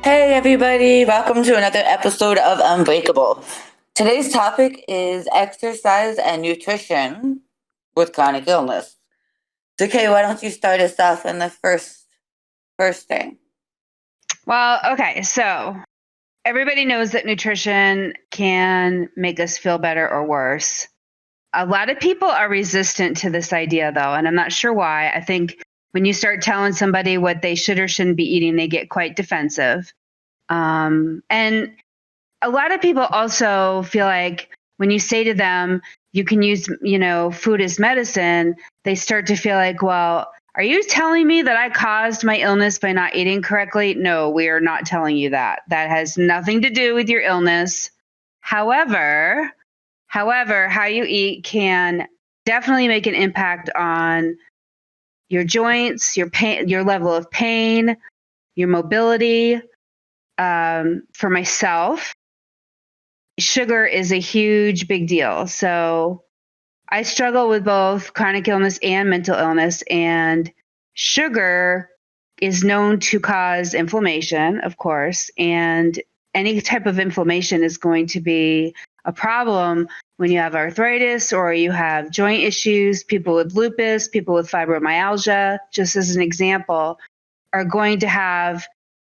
Hey everybody, welcome to another episode of Unbreakable. Today's topic is exercise and nutrition with chronic illness. So Kay, why don't you start us off in the first thing? Well, okay, so everybody knows that nutrition can make us feel better or worse. A lot of people are resistant to this idea, though, and I'm not sure why. I think when you start telling somebody what they should or shouldn't be eating, they get quite defensive. And a lot of people also feel like when you say to them, you can use, food as medicine, they start to feel like, well, are you telling me that I caused my illness by not eating correctly? No, we are not telling you that. That has nothing to do with your illness. However, how you eat can definitely make an impact on your joints, your pain, your level of pain, your mobility. For myself, sugar is a huge, big deal. So I struggle with both chronic illness and mental illness, and sugar is known to cause inflammation, of course, and any type of inflammation is going to be a problem when you have arthritis or you have joint issues. People with lupus, people with fibromyalgia, just as an example, are going to have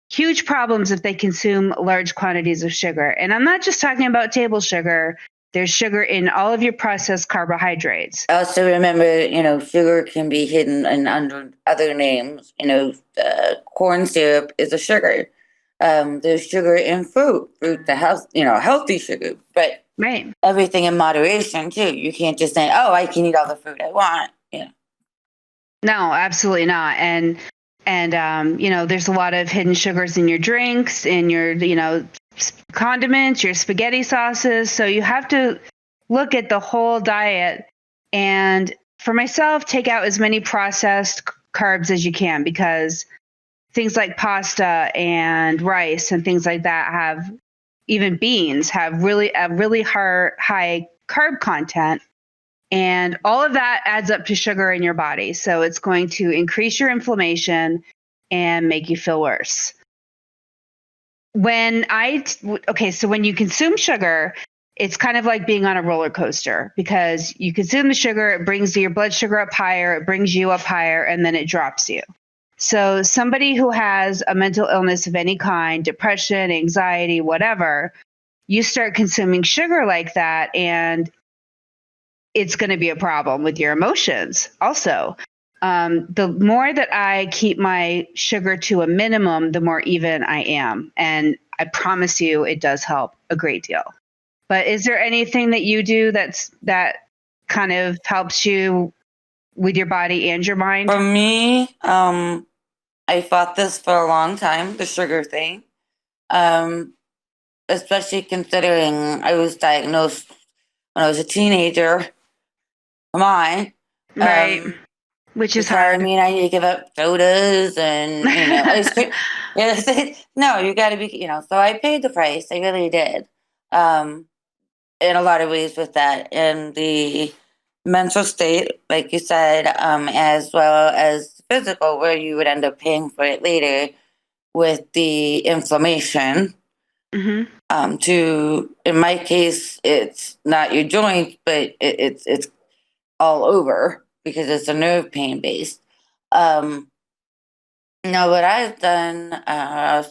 huge problems if they consume large quantities of sugar. And I'm not just talking about table sugar. There's sugar in all of your processed carbohydrates. Also remember, sugar can be hidden in under other names. Corn syrup is a sugar. There's sugar in fruit, the healthy sugar, but Right. everything in moderation too. You can't just say, "Oh, I can eat all the fruit I want." No, absolutely not. And there's a lot of hidden sugars in your drinks, in your condiments, your spaghetti sauces. So you have to look at the whole diet. And for myself, take out as many processed carbs as you can, because things like pasta and rice and things like that have, even beans have really high carb content. And all of that adds up to sugar in your body. So it's going to increase your inflammation and make you feel worse. So when you consume sugar, it's kind of like being on a roller coaster, because you consume the sugar, it brings your blood sugar up higher, it brings you up higher, and then it drops you. So somebody who has a mental illness of any kind, depression, anxiety, whatever, you start consuming sugar like that, and it's going to be a problem with your emotions also. The more that I keep my sugar to a minimum, the more even I am. And I promise you, it does help a great deal. But is there anything that you do that kind of helps you with your body and your mind? For me, I fought this for a long time, the sugar thing. Especially considering I was diagnosed when I was a teenager. Come on. Right. Which is hard. I mean, I need to give up sodas and, ice cream. No, you got to be, so I paid the price. I really did. In a lot of ways with that. And the mental state, like you said, as well as physical, where you would end up paying for it later with the inflammation. Mm-hmm. In my case, it's not your joint, but it's all over because it's a nerve pain based. Now, what I've done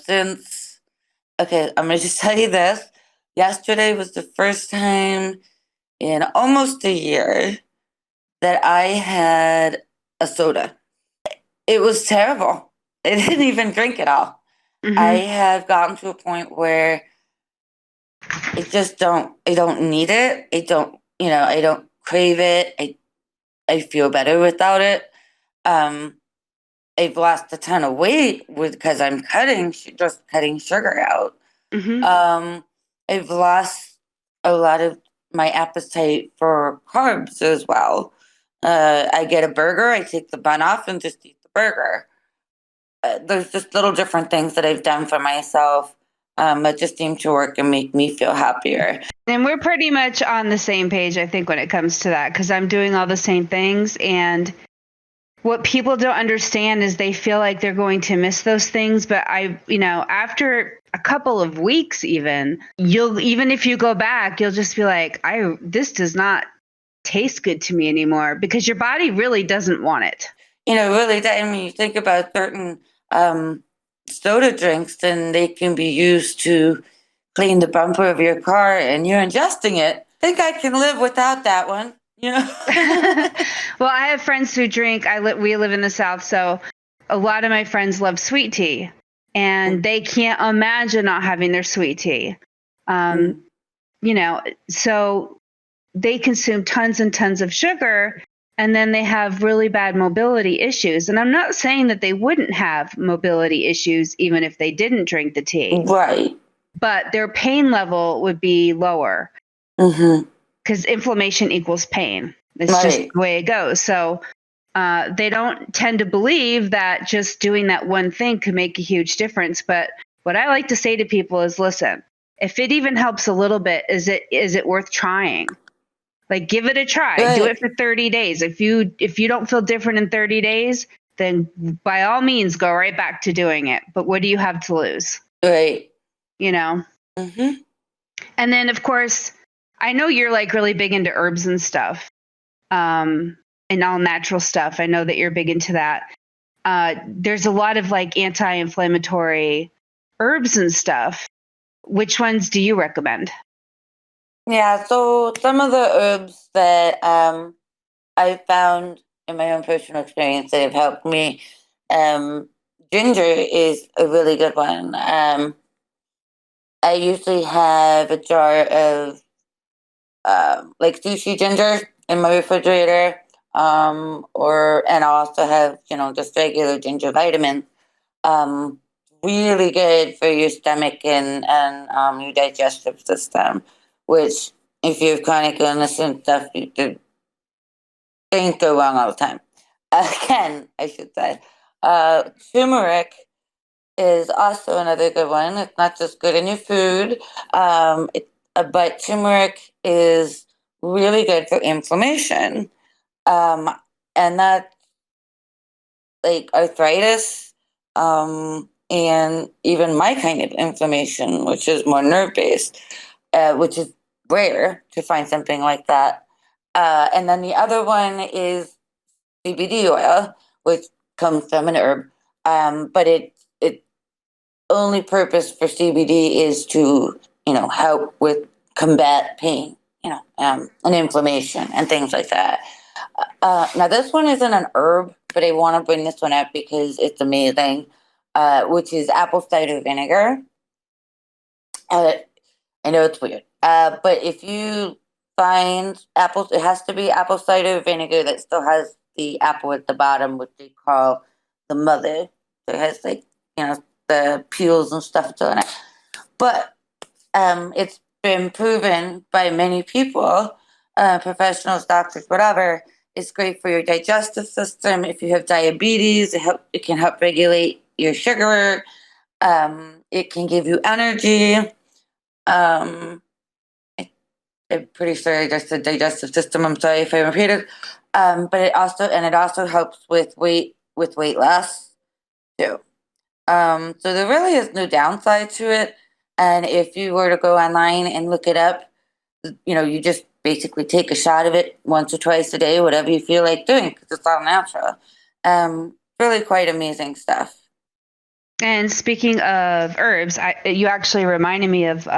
since, okay, I'm going to just tell you this. Yesterday was the first time in almost a year that I had a soda. It was terrible. I didn't even drink it all. Mm-hmm. I have gotten to a point where I don't need it. I don't crave it. I feel better without it. I've lost a ton of weight because I'm cutting sugar out. Mm-hmm. I've lost a lot of my appetite for carbs as well. I get a burger, I take the bun off and just eat the burger. There's just little different things that I've done for myself that just seem to work and make me feel happier. And we're pretty much on the same page, I think, when it comes to that, because I'm doing all the same things. And what people don't understand is they feel like they're going to miss those things. But after a couple of weeks, even if you go back, you'll just be like, this does not taste good to me anymore, because your body really doesn't want it. Really, I mean, you think about certain soda drinks, and they can be used to clean the bumper of your car, and you're ingesting it. I think I can live without that one. Well, I have friends who drink. We live in the South, so a lot of my friends love sweet tea, and they can't imagine not having their sweet tea. So they consume tons and tons of sugar, and then they have really bad mobility issues. And I'm not saying that they wouldn't have mobility issues even if they didn't drink the tea. Right. But their pain level would be lower. Because inflammation equals pain. It's just the way it goes. So they don't tend to believe that just doing that one thing could make a huge difference. But what I like to say to people is, listen, if it even helps a little bit, is it worth trying? Like, give it a try. Right. Do it for 30 days. If you don't feel different in 30 days, then by all means go right back to doing it. But what do you have to lose? Right. And then, of course, I know you're like really big into herbs and stuff, and all natural stuff. I know that you're big into that. There's a lot of like anti-inflammatory herbs and stuff. Which ones do you recommend? Yeah, so some of the herbs that I found in my own personal experience that have helped me, ginger is a really good one. I usually have a jar of like sushi ginger in my refrigerator, and I also have just regular ginger vitamins. Really good for your stomach and your digestive system, which if you have chronic illness and stuff, things go wrong all the time. Again, I should say. Turmeric is also another good one. It's not just good in your food, but turmeric is really good for inflammation. And that's like arthritis, and even my kind of inflammation, which is more nerve based, which is rare to find something like that. And then the other one is CBD oil, which comes from an herb, but it only purpose for CBD is to help with combat pain, and inflammation and things like that. Now this one isn't an herb, but I want to bring this one up because it's amazing, which is apple cider vinegar. I know it's weird, but if you find apples, it has to be apple cider vinegar that still has the apple at the bottom, which they call the mother. So it has like the peels and stuff still in it. But it's been proven by many people, professionals, doctors, whatever. It's great for your digestive system. If you have diabetes, it can help regulate your sugar. It can give you energy. I'm pretty sure I just said digestive system. I'm sorry if I repeated. But it also helps with weight loss too. So there really is no downside to it. And if you were to go online and look it up, you just basically take a shot of it once or twice a day, whatever you feel like doing, because it's all natural. Really quite amazing stuff. And speaking of herbs, you actually reminded me of,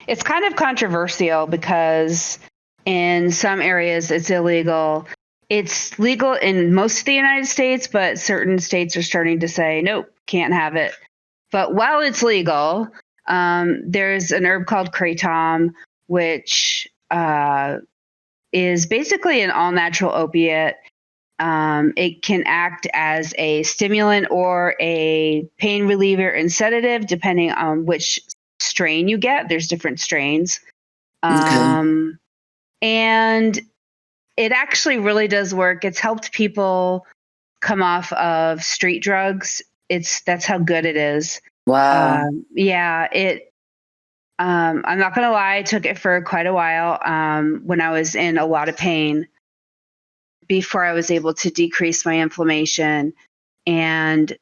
it's kind of controversial because in some areas it's illegal. It's legal in most of the United States, but certain states are starting to say, nope, can't have it. But while it's legal, there's an herb called kratom, which is basically an all-natural opiate. It can act as a stimulant or a pain reliever and sedative, depending on which strain you get. There's different strains. Okay. And it actually really does work. It's helped people come off of street drugs. That's how good it is. Wow. Yeah, I'm not going to lie. I took it for quite a while when I was in a lot of pain. before I was able to decrease my inflammation. And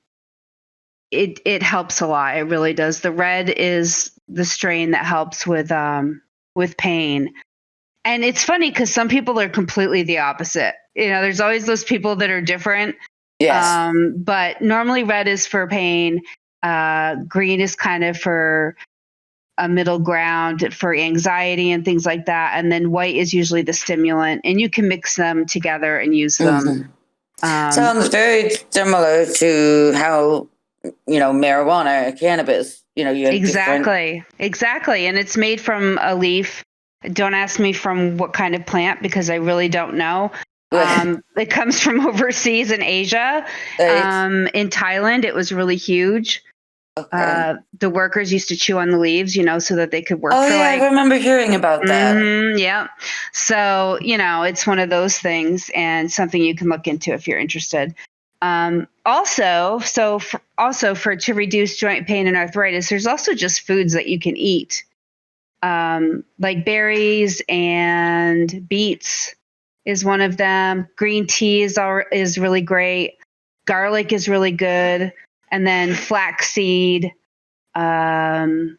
it helps a lot. It really does. The red is the strain that helps with pain. And it's funny because some people are completely the opposite. There's always those people that are different. Yes. But normally red is for pain. Green is kind of for a middle ground for anxiety and things like that. And then white is usually the stimulant, and you can mix them together and use them. Sounds very similar to how, marijuana, cannabis, you have different. Exactly. And it's made from a leaf. Don't ask me from what kind of plant because I really don't know. It comes from overseas in Asia. Right. In Thailand, it was really huge. Okay. The workers used to chew on the leaves, so that they could work Oh for yeah, I remember hearing about that. yeah. So, it's one of those things and something you can look into if you're interested. Also, to reduce joint pain and arthritis, there's also just foods that you can eat, like berries and beets is one of them. Green tea is really great. Garlic is really good, and then flaxseed, olive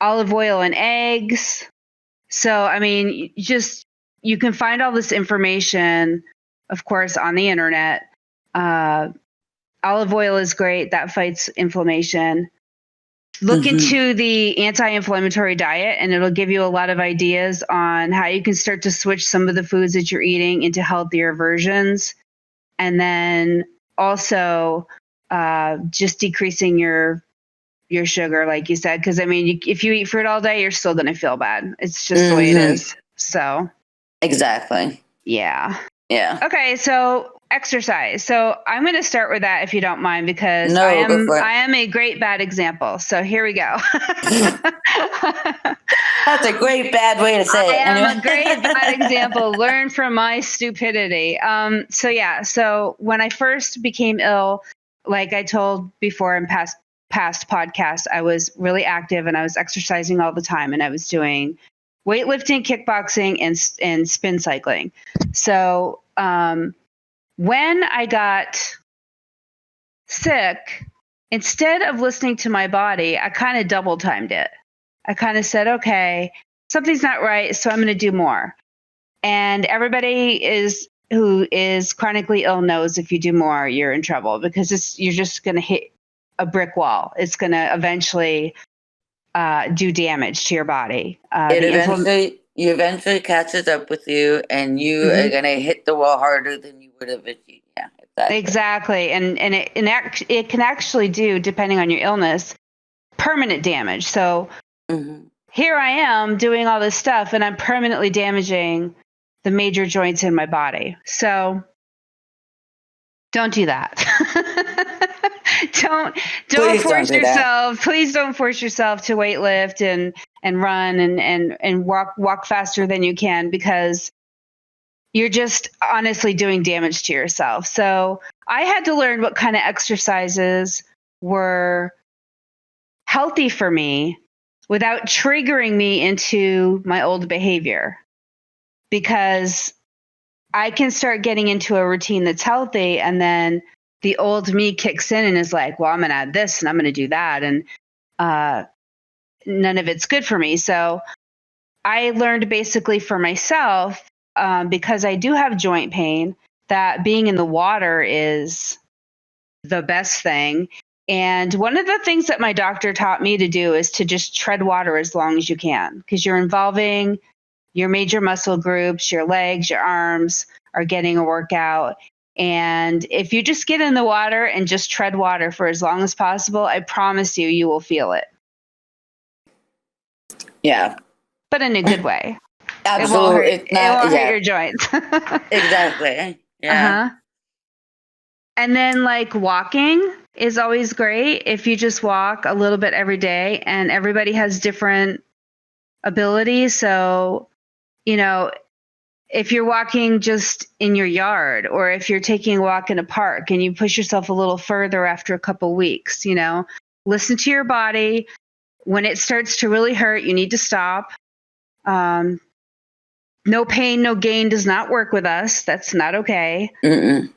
oil, and eggs. So, I mean, you can find all this information, of course, on the internet. Olive oil is great. That fights inflammation. Look into the anti-inflammatory diet, and it'll give you a lot of ideas on how you can start to switch some of the foods that you're eating into healthier versions. And then also just decreasing your sugar, like you said, because I mean, if you eat fruit all day, you're still going to feel bad. It's just the way it is. So Exactly. yeah. Yeah. Okay, so exercise. So I'm going to start with that if you don't mind, because No, go for it. I am a great bad example. So here we go. That's a great bad way to say I it. am Anyway. a great bad example. Learn from my stupidity. So when I first became ill, like I told before in past podcasts, I was really active and I was exercising all the time, and I was doing weightlifting, kickboxing, and spin cycling. So when I got sick, instead of listening to my body, I kind of double timed it. I kind of said, okay, something's not right, so I'm going to do more. And everybody who is chronically ill knows if you do more, you're in trouble, because you're just going to hit a brick wall. It's going to eventually do damage to your body. You eventually catches up with you, and you are gonna hit the wall harder than you would have if you. Yeah, exactly. And it can actually do, depending on your illness, permanent damage. So here I am doing all this stuff, and I'm permanently damaging the major joints in my body. So don't do that. don't force yourself. Please don't force yourself to weightlift and run and walk faster than you can, because you're just honestly doing damage to yourself. So I had to learn what kind of exercises were healthy for me without triggering me into my old behavior, because I can start getting into a routine that's healthy, and then the old me kicks in and is like, well, I'm going to add this and I'm going to do that. And none of it's good for me. So I learned basically for myself, because I do have joint pain, that being in the water is the best thing. And one of the things that my doctor taught me to do is to just tread water as long as you can, because you're involving your major muscle groups, your legs, your arms are getting a workout. And if you just get in the water and just tread water for as long as possible, I promise you will feel it. Yeah. But in a good way. Absolutely. It won't hurt your joints. Exactly. Yeah. And then like walking is always great if you just walk a little bit every day, and everybody has different abilities. So, if you're walking just in your yard, or if you're taking a walk in a park and you push yourself a little further after a couple weeks, listen to your body. When it starts to really hurt, you need to stop. No pain, no gain does not work with us. That's not okay. Mm-mm.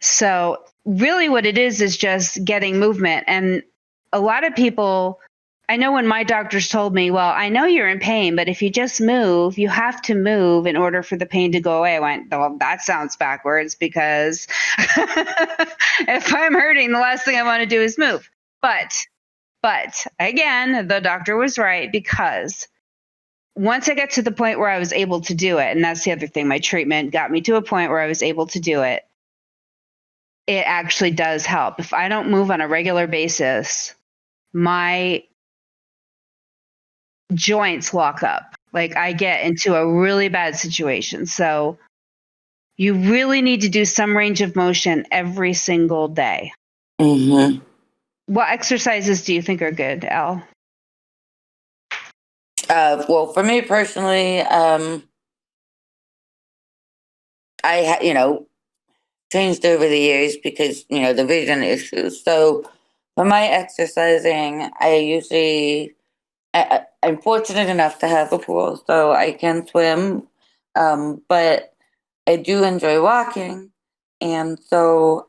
So really what it is just getting movement. And a lot of people, I know when my doctors told me, well, I know you're in pain, but if you just move, you have to move in order for the pain to go away. I went, well, that sounds backwards because if I'm hurting, the last thing I want to do is move. But again, the doctor was right, because once I got to the point where I was able to do it, and that's the other thing, my treatment got me to a point where I was able to do it. It actually does help. If I don't move on a regular basis, my joints lock up. Like I get into a really bad situation. So you really need to do some range of motion every single day. Mm-hmm. What exercises do you think are good, Elle? Well, for me personally, I changed over the years because the vision issues. So for my exercising, I'm fortunate enough to have a pool, so I can swim. But I do enjoy walking, and so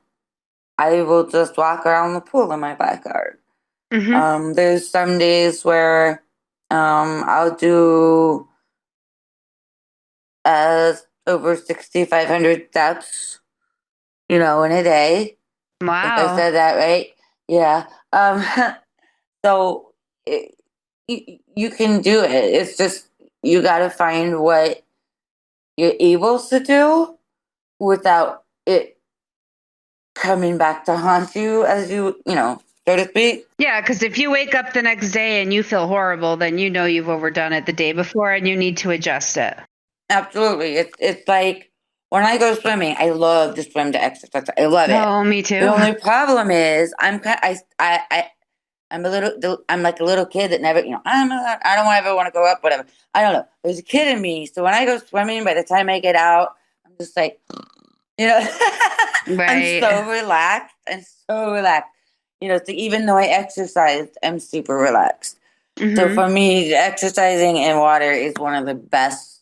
I will just walk around the pool in my backyard. Mm-hmm. There's some days where I'll do uh over 6,500 steps, in a day. If I Wow. said that right, yeah. Um, so you can do it. It's just you got to find what you're able to do without it coming back to haunt you, as so to speak. Yeah, because if you wake up the next day and you feel horrible, then you know you've overdone it the day before and you need to adjust it. Absolutely. It's like when I go swimming, I love to swim to exercise. I love it. Oh, me The too. only problem is I'm like a little kid that never, I don't ever want to grow up, whatever. I don't know. There's a kid in me. So when I go swimming, by the time I get out, I'm just like, you know, I'm Right. so relaxed and so relaxed. So even though I exercised, I'm super relaxed. So Mm-hmm. for me, exercising in water is one of the best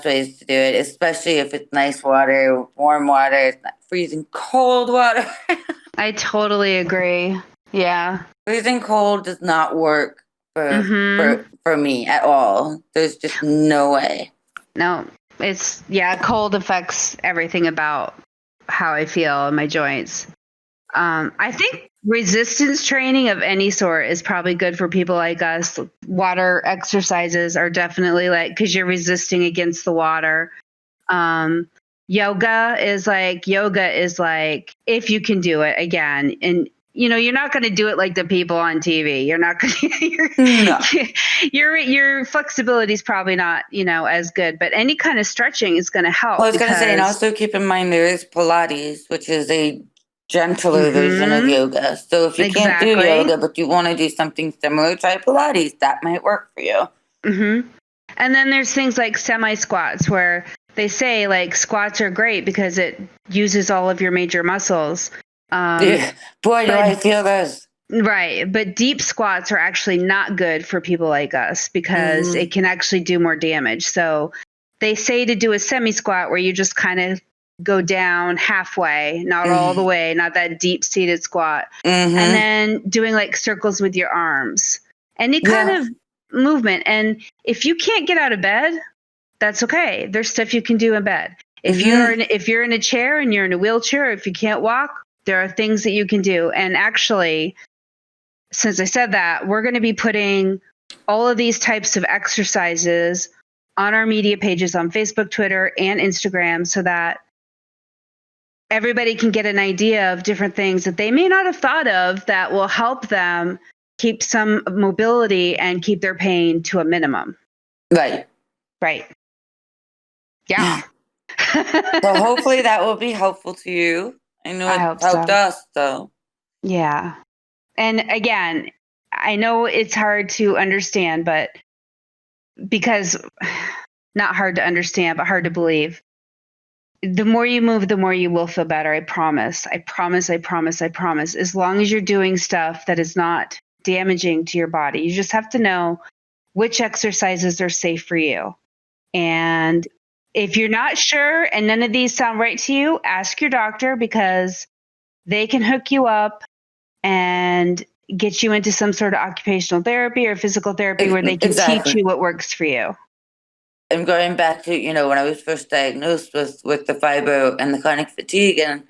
ways to do it, especially if it's nice water, warm water, it's not freezing cold water. I totally agree. Yeah. Freezing cold does not work for Mm-hmm. for for me at all. There's just no way. No, cold affects everything about how I feel in my joints. I think resistance training of any sort is probably good for people like us. Water exercises are definitely because you're resisting against the water. Um, yoga is like, if you can do it again, and you're not going to do it like the people on TV. You're not going No. to, your flexibility is probably not, as good, but any kind of stretching is going to Well, I help was gonna say, and because, also keep in mind there is Pilates, which is a gentler version of hmm yoga. So if you can't do exactly. yoga but you want to do something similar, try Pilates. That might work for you. hmm And then there's things like semi squats where they say like squats are great because it uses all of your major muscles. Um, Yeah. Boy, do but I feel this. Right. But deep squats are actually not good for people like us because Mm-hmm. it can actually do more damage. So they say to do a semi squat where you just kind of go down halfway, not all the Mm-hmm. way, not that deep seated squat. And Mm-hmm. then doing like circles with your arms, any kind Yeah. of movement. And if you can't get out of bed, that's okay. There's stuff you can do in bed. Mm-hmm. If you're in a chair and you're in a wheelchair, if you can't walk, there are things that you can do. And actually, since I said that, we're going to be putting all of these types of exercises on our media pages on Facebook, Twitter, and Instagram so that everybody can get an idea of different things that they may not have thought of that will help them keep some mobility and keep their pain to a minimum. Right. Right. Yeah. Yeah. So hopefully that will be helpful to you. I know I it's hope helped so. us, so. Yeah. And again, I know it's hard to understand, but because not hard to understand, but hard to believe. The more you move, the more you will feel better. I promise. I promise. I promise. I promise. As long as you're doing stuff that is not damaging to your body, you just have to know which exercises are safe for you. And if you're not sure and none of these sound right to you, ask your doctor, because they can hook you up and get you into some sort of occupational therapy or physical therapy where they can teach Exactly. you what works for you. I'm going back to, when I was first diagnosed with the fibro and the chronic fatigue, and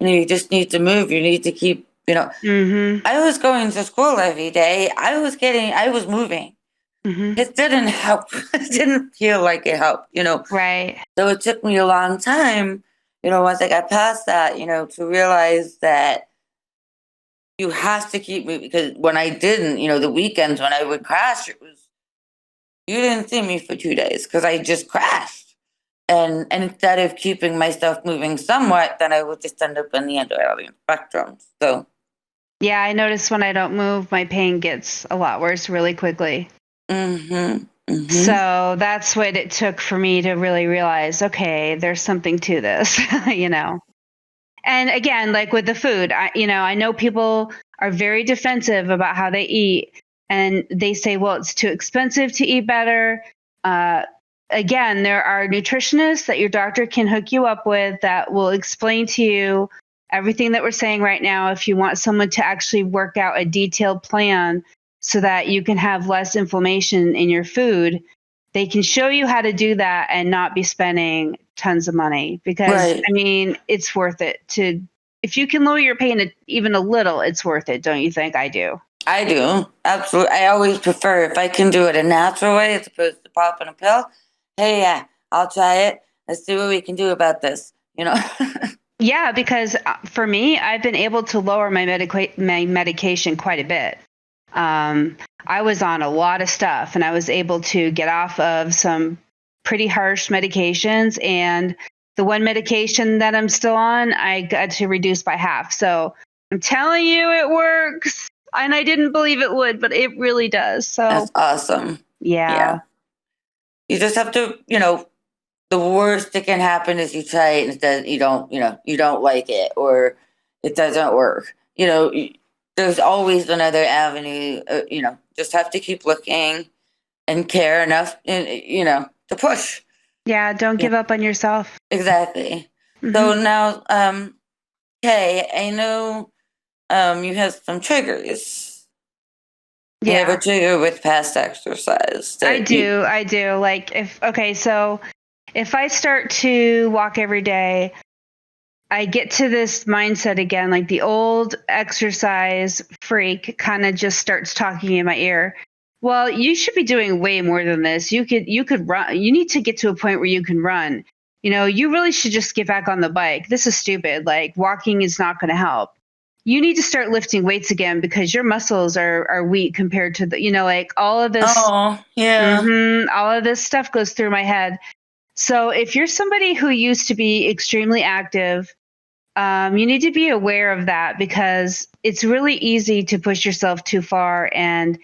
you just need to move. You need to keep, Mm-hmm. I was going to school every day. I was moving. Mm-hmm. It didn't help. It didn't feel like it helped, Right. So it took me a long time, once I got past that, to realize that you have to keep moving. Because when I didn't, the weekends when I would crash, it was, you didn't see me for 2 days because I just crashed. And instead of keeping myself moving somewhat, then I would just end up in the antiinflammatory spectrum. So, Yeah, I notice when I don't move, my pain gets a lot worse really quickly. mm-hmm, mm-hmm. So that's what it took for me to really realize, okay, there's something to this, And again, like with the food, I know people are very defensive about how they eat, and they say, well, it's too expensive to eat better. Uh, Again, there are nutritionists that your doctor can hook you up with that will explain to you everything that we're saying right now. If you want someone to actually work out a detailed plan so that you can have less inflammation in your food, they can show you how to do that and not be spending tons of money, because Right. I mean, it's worth it to, if you can lower your pain even a little, it's worth it. Don't you think? I do. I do. Absolutely. I always prefer if I can do it a natural way as opposed to popping a pill. Hey, yeah, I'll try it. Let's see what we can do about this, Yeah, because for me, I've been able to lower my medication quite a bit. I was on a lot of stuff, and I was able to get off of some pretty harsh medications. And the one medication that I'm still on, I got to reduce by half. So I'm telling you, it works. And I didn't believe it would, but it really does. So That's awesome. yeah. Yeah. You just have to, the worst that can happen is you try it and it does, you don't like it or it doesn't work. There's always another avenue. Just have to keep looking and care enough, to push. Yeah, don't Yeah, give up on yourself. exactly. Hmm. So now, okay, I know, you have some triggers. You have a Yeah, trigger with past exercise I that you. do. I do. Like so if I start to walk every day, I get to this mindset again, like the old exercise freak kind of just starts talking in my ear. Well, you should be doing way more than this. You could run. You need to get to a point where you can run. You really should just get back on the bike. This is stupid. Like walking is not going to help. You need to start lifting weights again because your muscles are weak compared to like all of this. Oh, yeah. All of this stuff goes through my head. So if you're somebody who used to be extremely active, you need to be aware of that, because it's really easy to push yourself too far. And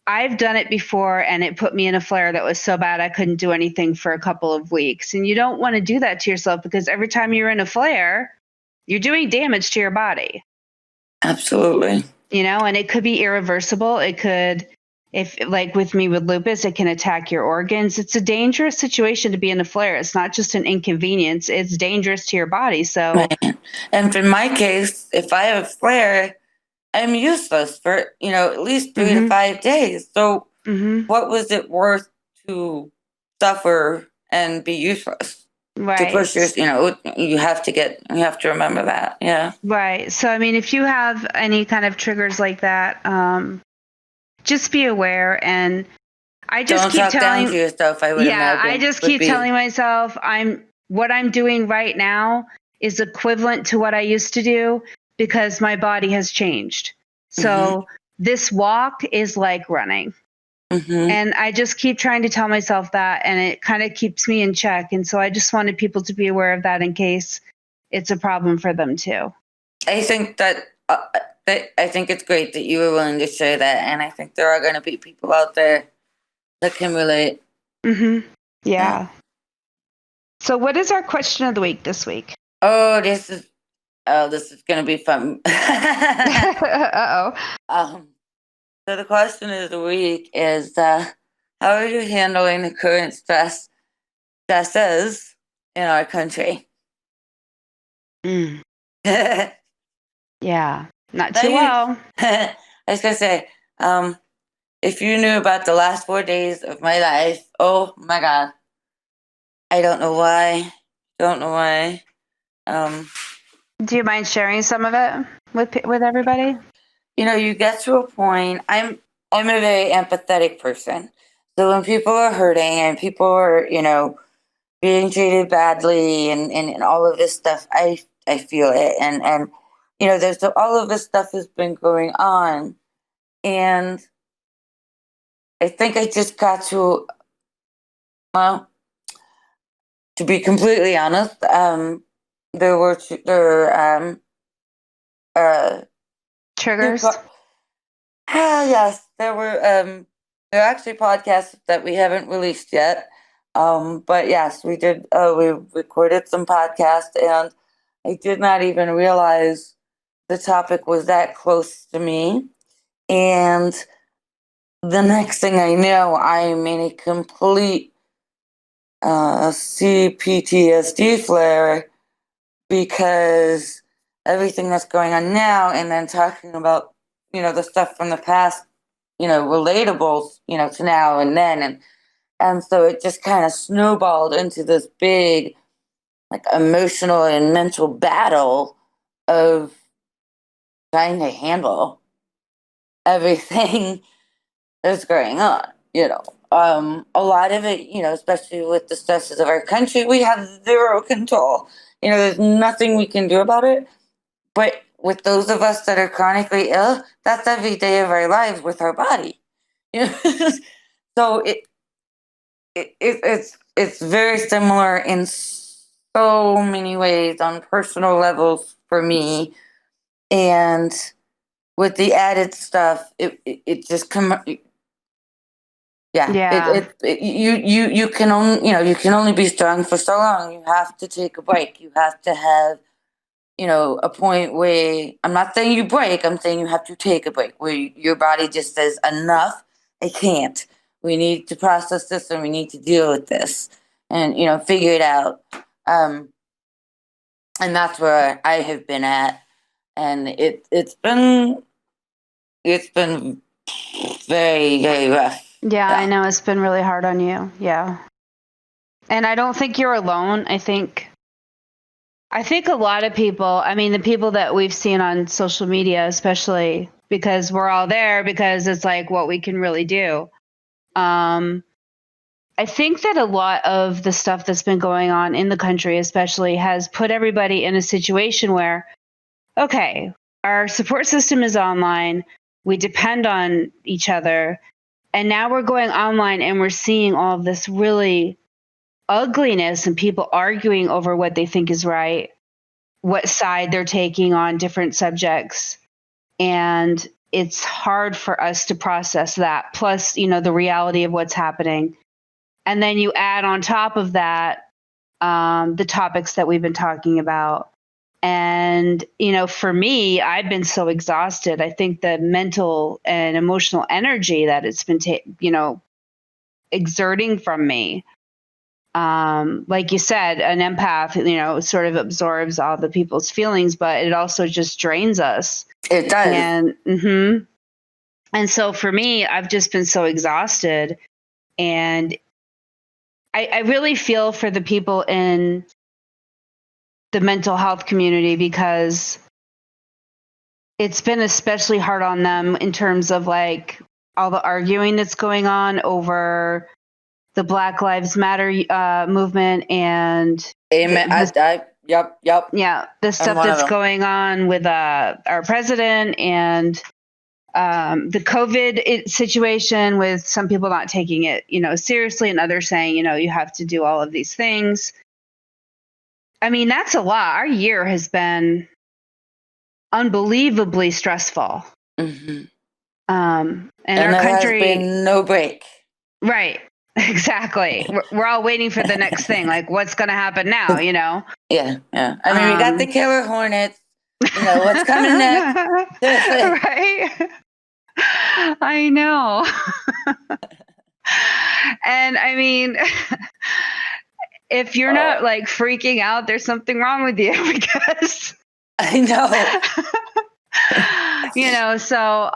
I've done it before, and it put me in a flare that was so bad I couldn't do anything for a couple of weeks. And you don't want to do that to yourself, because every time you're in a flare, you're doing damage to your body, Absolutely. and it could be irreversible. It could, if like with me with lupus, it can attack your organs. It's a dangerous situation to be in a flare. It's not just an inconvenience, it's dangerous to your body. So, Right. And in my case, if I have a flare, I'm useless for, at least 3 to 5 days. So hmm what was it worth to suffer and be useless? To push your, right. you have to remember that. Yeah. Right. So, I mean, if you have any kind of triggers like that, just be aware. And I just Don't keep talk down to telling, yourself, I would yeah, I imagine, just would keep be. telling myself what I'm doing right now is equivalent to what I used to do, because my body has changed. Hmm. So this walk is like running. Hmm. And I just keep trying to tell myself that, and it kind of keeps me in check. And so I just wanted people to be aware of that in case it's a problem for them too. I think I think it's great that you were willing to share that. And I think there are going to be people out there that can relate. Hmm. Yeah. Yeah. So, what is our question of the week this week? Oh, this is going to be fun. Uh oh. um, so the question of the week is, how are you handling the current stress stresses in our country. Mm. I Yeah. Not too well. was gonna say, if you knew about the last 4 days of my life, oh my God, I don't know why. Don't know why. Um, Do you mind sharing some of it with everybody? you get to a point. I'm a very empathetic person. So when people are hurting and people are, being treated badly and all of this stuff, I feel it. And there's all of this stuff has been going on. And I think I just got to, well, to be completely honest, there uh two Triggers? yes, there are actually podcasts that we haven't released yet. But yes, we recorded some podcasts, and I did not even realize the topic was that close to me. And the next thing I know, I'm in a complete CPTSD flare because everything that's going on now, and then talking about, the stuff from the past, relatables, to now and then. And so it just kind of snowballed into this big, like, emotional and mental battle of trying to handle everything that's going on. A lot of it, especially with the stresses of our country, we have zero control. There's nothing we can do about it. But with those of us that are chronically ill, that's every day of our lives with our body. You know? So it's very similar in so many ways on personal levels for me. And with the added stuff, it just yeah, Yeah. you can only, you can only be strong for so long. You have to take a break. You have to have, a point where, I'm not saying you break, I'm saying you have to take a break where your body just says, enough, I can't. We need to process this and we need to deal with this and, figure it out. And that's where I have been at. And it's been very, very rough. Yeah, I Yeah. know it's been really hard on you. Yeah. And I don't think you're alone. I think a lot of people, I mean, the people that we've seen on social media, especially because we're all there because it's like what we can really do. I think that a lot of the stuff that's been going on in the country, especially, has put everybody in a situation where, okay, our support system is online. We depend on each other. And now we're going online and we're seeing all of this really ugliness and people arguing over what they think is right, what side they're taking on different subjects. And it's hard for us to process that. Plus, the reality of what's happening. And then you add on top of that the topics that we've been talking about. And, for me, I've been so exhausted. I think the mental and emotional energy that it's been, exerting from me. Like you said, an empath, sort of absorbs all the people's feelings, but it also just drains us. It does. And so for me, I've just been so exhausted. And I really feel for the people in the mental health community because it's been especially hard on them in terms of like all the arguing that's going on over the Black Lives Matter movement and Amen. Yep. yeah, the stuff that's going on with our president and the COVID situation with some people not taking it, seriously, and others saying, you have to do all of these things. I mean, that's a lot. Our year has been unbelievably stressful. Mm-hmm. And our there country has been no break. Right. Exactly. We're all waiting for the next thing. Like, what's going to happen now? Yeah. I mean, we got the killer hornets. What's coming next? Right. I know. And I mean, if you're not like freaking out, there's something wrong with you because I know. so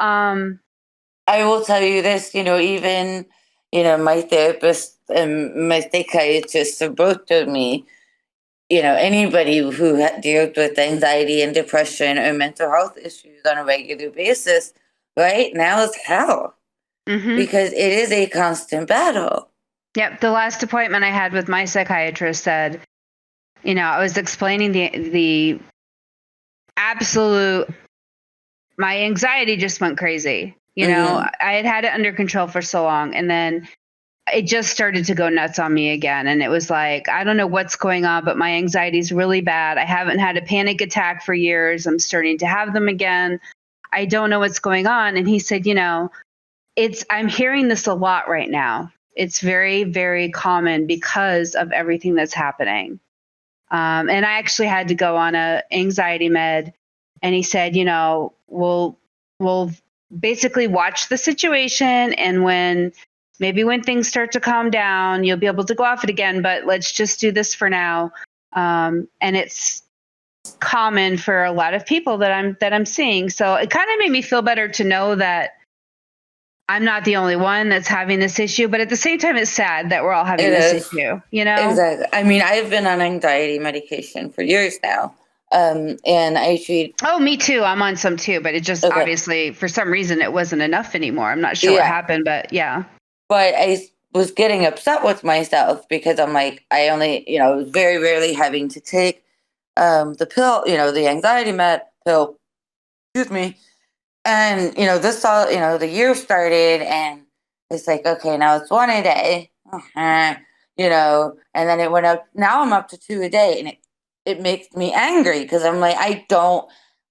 I will tell you this, even, my therapist and my psychiatrist have both told me, anybody who deals with anxiety and depression or mental health issues on a regular basis right now is hell because it is a constant battle. Yep. The last appointment I had with my psychiatrist said, I was explaining the absolute, my anxiety just went crazy. I had it under control for so long. And then it just started to go nuts on me again. And it was like, I don't know what's going on, but my anxiety is really bad. I haven't had a panic attack for years. I'm starting to have them again. I don't know what's going on. And he said, I'm hearing this a lot right now. It's very, very common because of everything that's happening. And I actually had to go on a anxiety med. And he said, we'll basically watch the situation. And when things start to calm down, you'll be able to go off it again. But let's just do this for now. And it's common for a lot of people that I'm seeing. So it kind of made me feel better to know that I'm not the only one that's having this issue, but at the same time, it's sad that we're all having this issue, Exactly. I mean, I've been on anxiety medication for years now. And I treat. Oh, me too. I'm on some too, but it just obviously for some reason it wasn't enough anymore. I'm not sure what happened, but yeah. But I was getting upset with myself because I'm like, I only, was very rarely having to take the pill, the anxiety med pill. Excuse me. And, this all, the year started and it's like, okay, now it's one a day, and then it went up. Now I'm up to 2 a day and it makes me angry because I'm like, I don't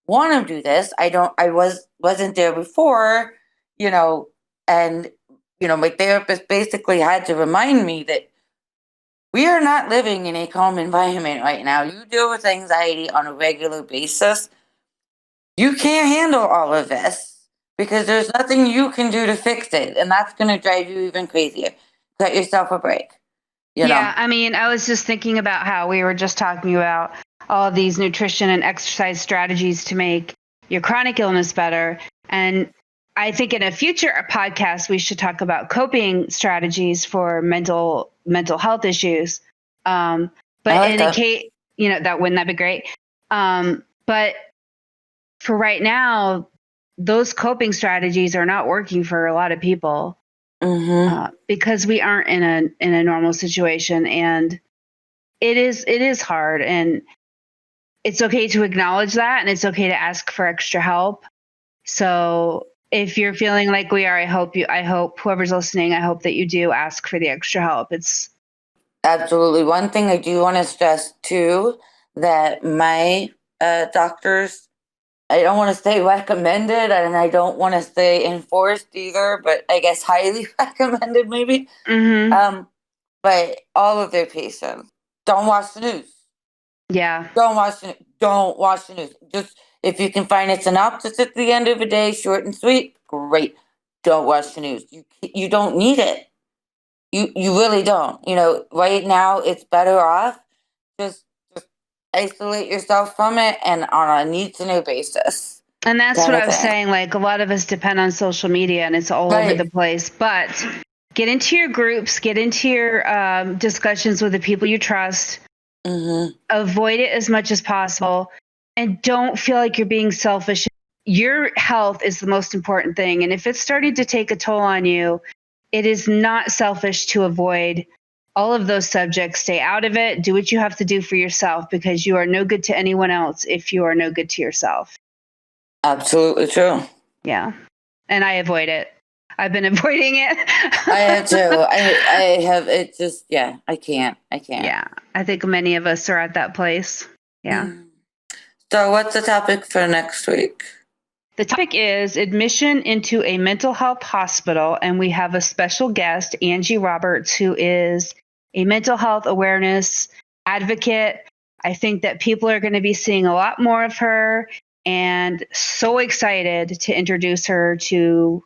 want to do this. I wasn't there before, and, my therapist basically had to remind me that we are not living in a calm environment right now. You deal with anxiety on a regular basis. You can't handle all of this because there's nothing you can do to fix it. And that's going to drive you even crazier. Cut yourself a break. I mean, I was just thinking about how we were just talking about all of these nutrition and exercise strategies to make your chronic illness better. And I think in a future podcast, we should talk about coping strategies for mental health issues. But in a case, that wouldn't that be great? But for right now, those coping strategies are not working for a lot of people because we aren't in a normal situation, and it is hard, and it's okay to acknowledge that, and it's okay to ask for extra help. So if you're feeling like we are, I hope whoever's listening, I hope that you do ask for the extra help. It's absolutely one thing I do want to stress too, that my doctors, I don't want to say recommended and I don't want to say enforced either, but I guess highly recommended maybe. But all of their patients, don't watch the news. Yeah. Don't watch the news. Just if you can find a synopsis at the end of the day, short and sweet, great. Don't watch the news. You don't need it. You really don't. Right now it's better off just isolate yourself from it and on a need to know basis. And that's what I was saying. Like a lot of us depend on social media and it's all over the place. But get into your groups, get into your discussions with the people you trust. Avoid it as much as possible. And don't feel like you're being selfish. Your health is the most important thing. And if it's starting to take a toll on you, it is not selfish to avoid all of those subjects. Stay out of it. Do what you have to do for yourself because you are no good to anyone else if you are no good to yourself. Absolutely true. Yeah. And I avoid it. I've been avoiding it. I have too. I have. It just, I can't. Yeah. I think many of us are at that place. Yeah. So what's the topic for next week? The topic is admission into a mental health hospital. And we have a special guest, Angie Roberts, who is a mental health awareness advocate. I think that people are going to be seeing a lot more of her, and so excited to introduce her to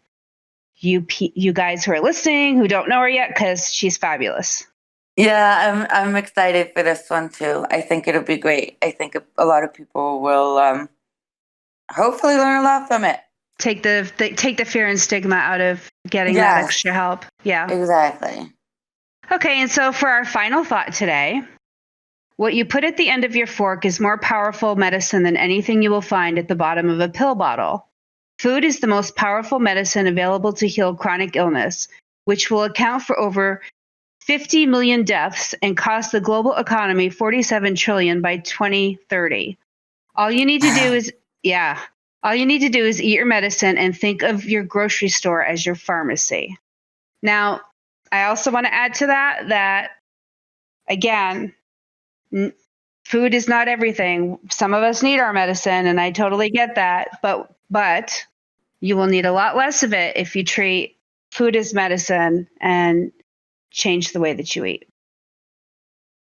you guys who are listening, who don't know her yet, because she's fabulous. Yeah, I'm excited for this one too. I think it'll be great. I think a lot of people will hopefully learn a lot from it. Take the fear and stigma out of getting that Yes, extra help. Yeah. exactly. Okay, and so for our final thought today, what you put at the end of your fork is more powerful medicine than anything you will find at the bottom of a pill bottle. Food is the most powerful medicine available to heal chronic illness, which will account for over 50 million deaths and cost the global economy 47 trillion by 2030. All you need to do is all you need to do is eat your medicine and think of your grocery store as your pharmacy. Now, I also want to add to that again, food is not everything. Some of us need our medicine, and I totally get that. But you will need a lot less of it if you treat food as medicine and change the way that you eat.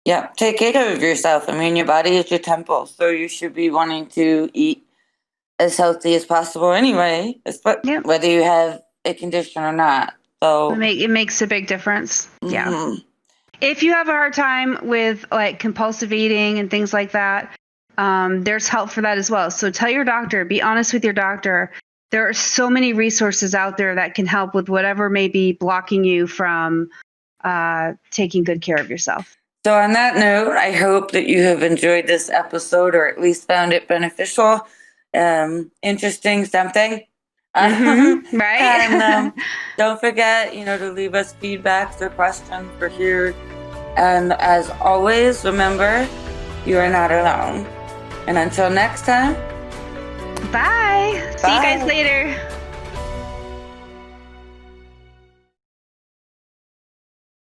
Yeah, take care of yourself. I mean, your body is your temple, so you should be wanting to eat as healthy as possible anyway, Yep. whether you have a condition or not. So It makes a big difference. Yeah. mhm. If you have a hard time with like compulsive eating and things like that, there's help for that as well. So tell your doctor, be honest with your doctor. There are so many resources out there that can help with whatever may be blocking you from taking good care of yourself. So on that note, I hope that you have enjoyed this episode or at least found it beneficial, interesting, something. Right? And don't forget, to leave us feedbacks or questions. We're here. And as always, remember, you are not alone. And until next time, Bye. See you guys later.